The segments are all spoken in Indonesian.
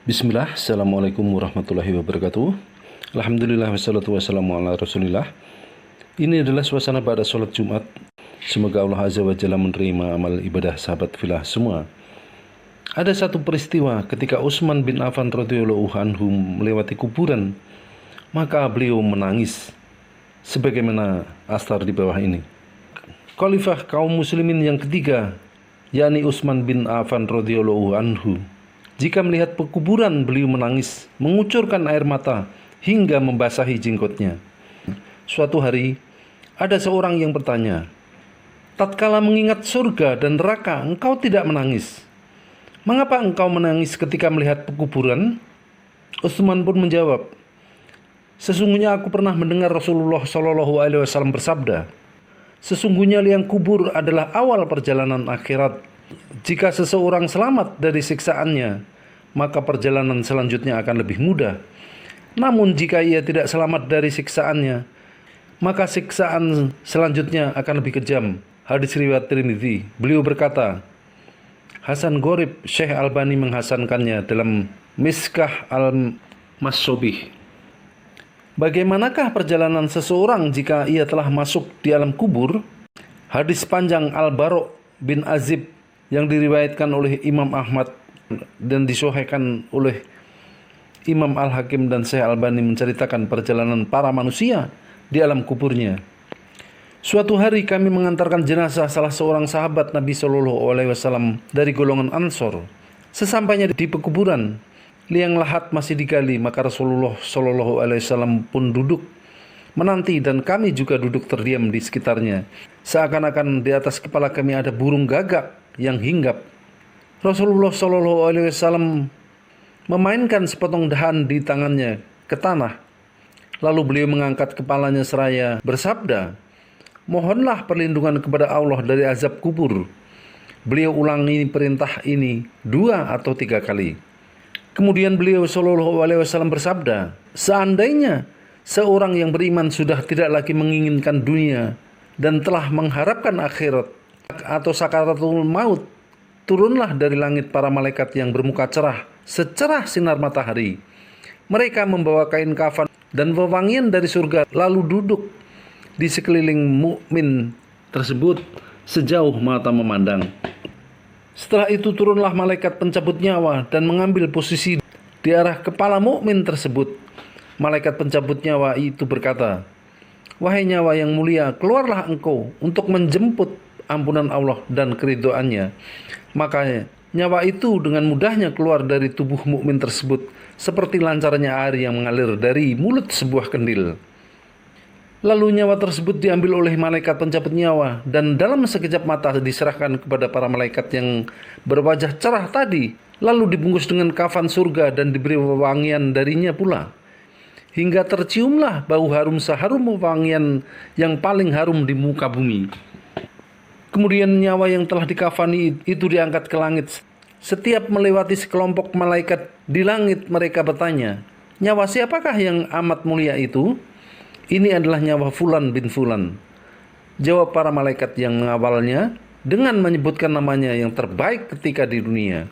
Bismillah, Assalamualaikum warahmatullahi wabarakatuh. Alhamdulillah, wassalatu wassalamu ala rasulillah. Ini adalah suasana pada sholat Jumat. Semoga Allah Azza wa Jalla menerima amal ibadah sahabat filah semua. Ada satu peristiwa ketika Utsman bin Affan radhiyallahu anhu melewati kuburan, maka beliau menangis sebagaimana astar di bawah ini. Khalifah kaum muslimin yang ketiga, yakni Utsman bin Affan radhiyallahu anhu, jika melihat pekuburan beliau menangis, mengucurkan air mata hingga membasahi jenggotnya. Suatu hari, ada seorang yang bertanya, "Tatkala mengingat surga dan neraka, engkau tidak menangis. Mengapa engkau menangis ketika melihat pekuburan?" Utsman pun menjawab, "Sesungguhnya aku pernah mendengar Rasulullah SAW bersabda, sesungguhnya liang kubur adalah awal perjalanan akhirat. Jika seseorang selamat dari siksaannya, maka perjalanan selanjutnya akan lebih mudah. Namun jika ia tidak selamat dari siksaannya, maka siksaan selanjutnya akan lebih kejam." Hadis riwayat Tirmidzi. Beliau berkata, Hasan Gorib, Syekh Albani menghasankannya dalam Miskah al-Massobih. Bagaimanakah perjalanan seseorang jika ia telah masuk di alam kubur? Hadis panjang Al-Bara' bin Azib yang diriwayatkan oleh Imam Ahmad dan disahihkan oleh Imam Al-Hakim dan Syekh Albani menceritakan perjalanan para manusia di alam kuburnya. Suatu hari kami mengantarkan jenazah salah seorang sahabat Nabi SAW dari golongan Ansor. Sesampainya di pekuburan, liang lahat masih digali, maka Rasulullah SAW pun duduk menanti dan kami juga duduk terdiam di sekitarnya. Seakan-akan di atas kepala kami ada burung gagak yang hinggap. Rasulullah SAW memainkan sepotong dahan di tangannya ke tanah. Lalu beliau mengangkat kepalanya seraya bersabda, "Mohonlah perlindungan kepada Allah dari azab kubur." Beliau ulangi perintah ini 2 atau 3 kali. Kemudian beliau SAW bersabda, "Seandainya seorang yang beriman sudah tidak lagi menginginkan dunia dan telah mengharapkan akhirat atau sakaratul maut, turunlah dari langit para malaikat yang bermuka cerah, secerah sinar matahari. Mereka membawa kain kafan dan wewangian dari surga, lalu duduk di sekeliling mukmin tersebut sejauh mata memandang. Setelah itu turunlah malaikat pencabut nyawa dan mengambil posisi di arah kepala mukmin tersebut. Malaikat pencabut nyawa itu berkata, 'Wahai nyawa yang mulia, keluarlah engkau untuk menjemput ampunan Allah dan keridhoannya.' Maka nyawa itu dengan mudahnya keluar dari tubuh mukmin tersebut seperti lancarnya air yang mengalir dari mulut sebuah kendil. Lalu nyawa tersebut diambil oleh malaikat pencabut nyawa dan dalam sekejap mata diserahkan kepada para malaikat yang berwajah cerah tadi, lalu dibungkus dengan kafan surga dan diberi wewangian darinya pula, hingga terciumlah bau harum seharum wewangian yang paling harum di muka bumi. Kemudian nyawa yang telah dikafani itu diangkat ke langit. Setiap melewati sekelompok malaikat di langit, mereka bertanya, 'Nyawa siapakah yang amat mulia itu?' 'Ini adalah nyawa Fulan bin Fulan,' jawab para malaikat yang mengawalnya dengan menyebutkan namanya yang terbaik ketika di dunia.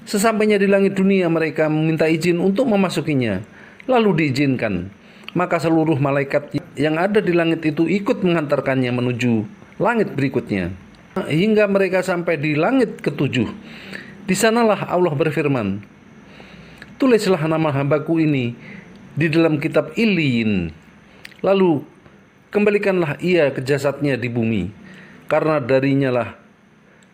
Sesampainya di langit dunia, mereka meminta izin untuk memasukinya, lalu diizinkan. Maka seluruh malaikat yang ada di langit itu ikut mengantarkannya menuju langit berikutnya, hingga mereka sampai di langit ketujuh. Di sanalah Allah berfirman, 'Tulislah nama hambaku ini di dalam kitab Iliyin, lalu kembalikanlah ia ke jasadnya di bumi, karena darinya lah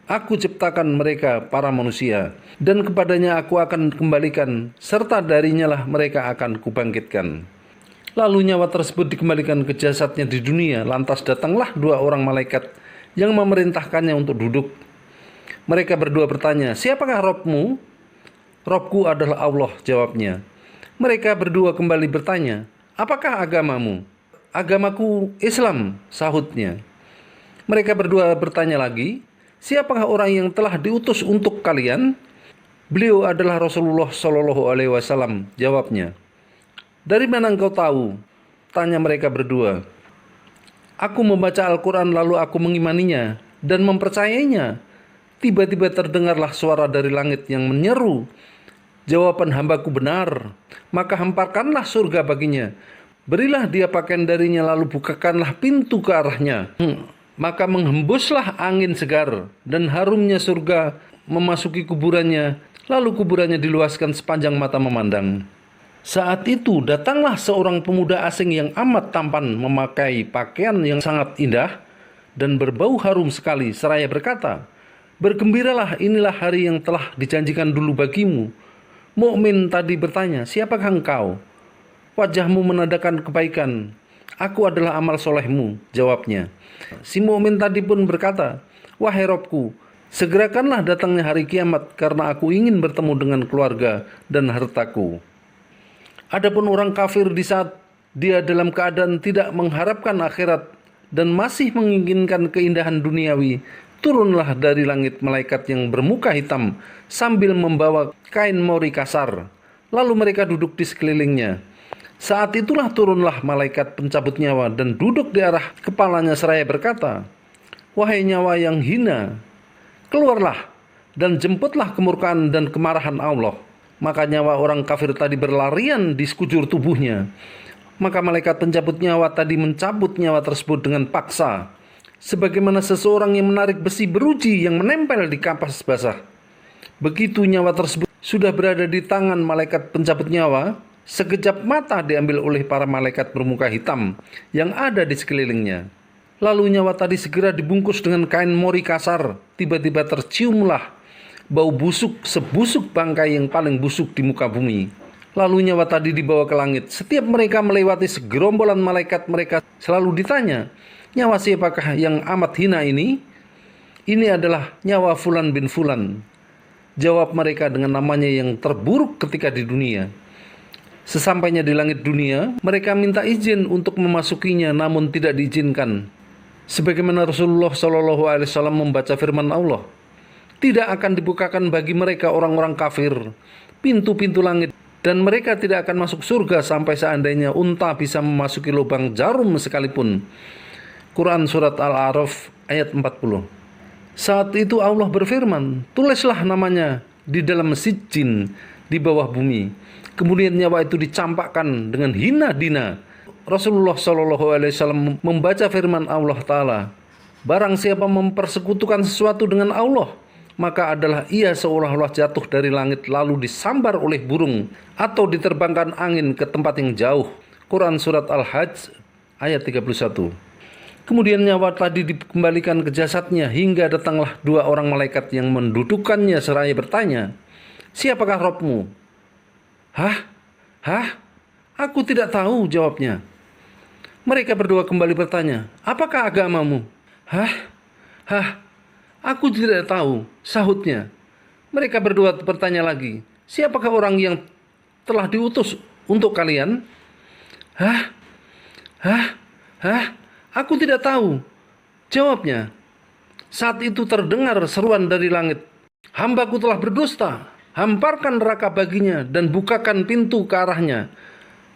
aku ciptakan mereka para manusia, dan kepadanya aku akan kembalikan, serta darinya lah mereka akan kubangkitkan.' Lalu nyawa tersebut dikembalikan ke jasadnya di dunia. Lantas datanglah 2 orang malaikat yang memerintahkannya untuk duduk. Mereka berdua bertanya, 'Siapakah Rabbmu?' 'Rabbku adalah Allah,' jawabnya. Mereka berdua kembali bertanya, 'Apakah agamamu?' 'Agamaku Islam,' sahutnya. Mereka berdua bertanya lagi, 'Siapakah orang yang telah diutus untuk kalian?' 'Beliau adalah Rasulullah SAW,' jawabnya. 'Dari mana engkau tahu?' tanya mereka berdua. 'Aku membaca Al-Quran lalu aku mengimaninya dan mempercayainya.' Tiba-tiba terdengarlah suara dari langit yang menyeru, Jawaban hambaku benar, maka hamparkanlah surga baginya. Berilah dia pakaian darinya, lalu bukakanlah pintu ke arahnya. Maka menghembuslah angin segar, dan harumnya surga memasuki kuburannya, lalu kuburannya diluaskan sepanjang mata memandang. Saat itu datanglah seorang pemuda asing yang amat tampan, memakai pakaian yang sangat indah dan berbau harum sekali, seraya berkata, "Bergembiralah, inilah hari yang telah dijanjikan dulu bagimu." Mukmin tadi bertanya, "Siapakah engkau?" "Wajahmu menandakan kebaikan." "Aku adalah amal solehmu," jawabnya. Si mukmin tadi pun berkata, "Wahai Robku, segerakanlah datangnya hari kiamat, karena aku ingin bertemu dengan keluarga dan hartaku." Adapun orang kafir di saat dia dalam keadaan tidak mengharapkan akhirat dan masih menginginkan keindahan duniawi, turunlah dari langit malaikat yang bermuka hitam sambil membawa kain mori kasar. Lalu mereka duduk di sekelilingnya. Saat itulah turunlah malaikat pencabut nyawa dan duduk di arah kepalanya seraya berkata, "Wahai nyawa yang hina, keluarlah dan jemputlah kemurkaan dan kemarahan Allah." Maka nyawa orang kafir tadi berlarian di sekujur tubuhnya. Maka malaikat pencabut nyawa tadi mencabut nyawa tersebut dengan paksa, sebagaimana seseorang yang menarik besi beruji yang menempel di kapas basah. Begitu nyawa tersebut sudah berada di tangan malaikat pencabut nyawa, sekejap mata diambil oleh para malaikat bermuka hitam yang ada di sekelilingnya. Lalu nyawa tadi segera dibungkus dengan kain mori kasar. Tiba-tiba terciumlah bau busuk sebusuk bangkai yang paling busuk di muka bumi. Lalu nyawa tadi dibawa ke langit. Setiap mereka melewati segerombolan malaikat, mereka selalu ditanya, "Nyawa siapakah yang amat hina ini?" "Ini adalah nyawa Fulan bin Fulan," jawab mereka dengan namanya yang terburuk ketika di dunia. Sesampainya di langit dunia, mereka minta izin untuk memasukinya, namun tidak diizinkan. Sebagaimana Rasulullah SAW membaca firman Allah, "Tidak akan dibukakan bagi mereka orang-orang kafir pintu-pintu langit, dan mereka tidak akan masuk surga sampai seandainya unta bisa memasuki lubang jarum sekalipun." Quran Surat Al-A'raf ayat 40. Saat itu Allah berfirman, "Tulislah namanya di dalam sijjin di bawah bumi." Kemudian nyawa itu dicampakkan dengan hina dina. Rasulullah SAW membaca firman Allah Ta'ala, "Barang siapa mempersekutukan sesuatu dengan Allah, maka adalah ia seolah-olah jatuh dari langit lalu disambar oleh burung atau diterbangkan angin ke tempat yang jauh." Quran Surat Al-Hajj ayat 31. Kemudian nyawa tadi dikembalikan ke jasadnya hingga datanglah dua orang malaikat yang mendudukkannya seraya bertanya, "Siapakah Robmu?" Hah? Aku tidak tahu," jawabnya. Mereka berdua kembali bertanya, "Apakah agamamu?" Hah? Aku tidak tahu," sahutnya. Mereka berdua bertanya lagi, "Siapakah orang yang telah diutus untuk kalian?" Hah? Aku tidak tahu," jawabnya. Saat itu terdengar seruan dari langit, "Hambaku telah berdusta, hamparkan neraka baginya dan bukakan pintu ke arahnya."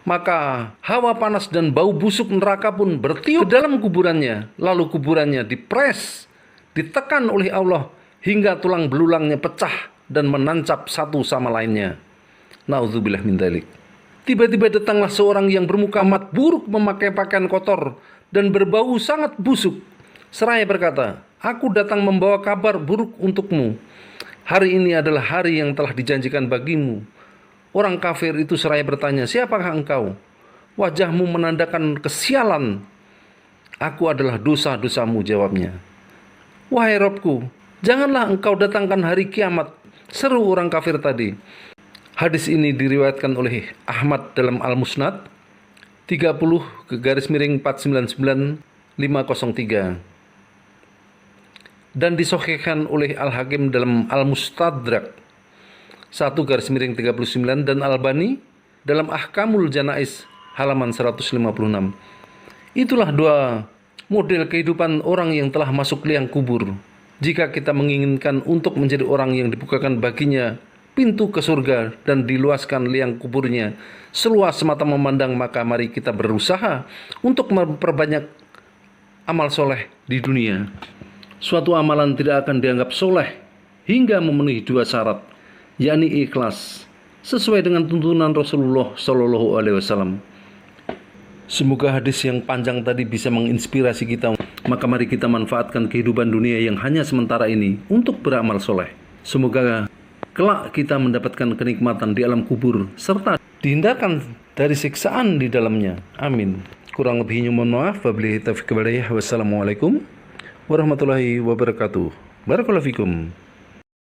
Maka hawa panas dan bau busuk neraka pun bertiup ke dalam kuburannya. Lalu kuburannya dipres, ditekan oleh Allah hingga tulang belulangnya pecah dan menancap satu sama lainnya. Na'udzubillah min dzalik. Tiba-tiba datanglah seorang yang bermuka amat buruk, memakai pakaian kotor dan berbau sangat busuk, seraya berkata, "Aku datang membawa kabar buruk untukmu. Hari ini adalah hari yang telah dijanjikan bagimu." Orang kafir itu seraya bertanya, "Siapakah engkau?" "Wajahmu menandakan kesialan." "Aku adalah dosa-dosamu," jawabnya. "Wahai Robku, janganlah engkau datangkan hari kiamat," seru orang kafir tadi. Hadis ini diriwayatkan oleh Ahmad dalam Al-Musnad 30/499-503 dan disahihkan oleh Al-Hakim dalam Al-Mustadrak 1/39 dan Albani dalam Ahkamul Janais halaman 156. Itulah dua model kehidupan orang yang telah masuk liang kubur. Jika kita menginginkan untuk menjadi orang yang dibukakan baginya pintu ke surga dan diluaskan liang kuburnya seluas semata memandang, maka mari kita berusaha untuk memperbanyak amal soleh di dunia. Suatu amalan tidak akan dianggap soleh hingga memenuhi dua syarat, yakni ikhlas sesuai dengan tuntunan Rasulullah Shallallahu Alaihi Wasallam. Semoga hadis yang panjang tadi bisa menginspirasi kita. Maka mari kita manfaatkan kehidupan dunia yang hanya sementara ini untuk beramal soleh. Semoga kelak kita mendapatkan kenikmatan di alam kubur serta dihindarkan dari siksaan di dalamnya. Amin. Kurang lebihnya mohon maaf. Wabillahi taufiq wal hidayah. Wassalamualaikum warahmatullahi wabarakatuh. Barakallahu fikum.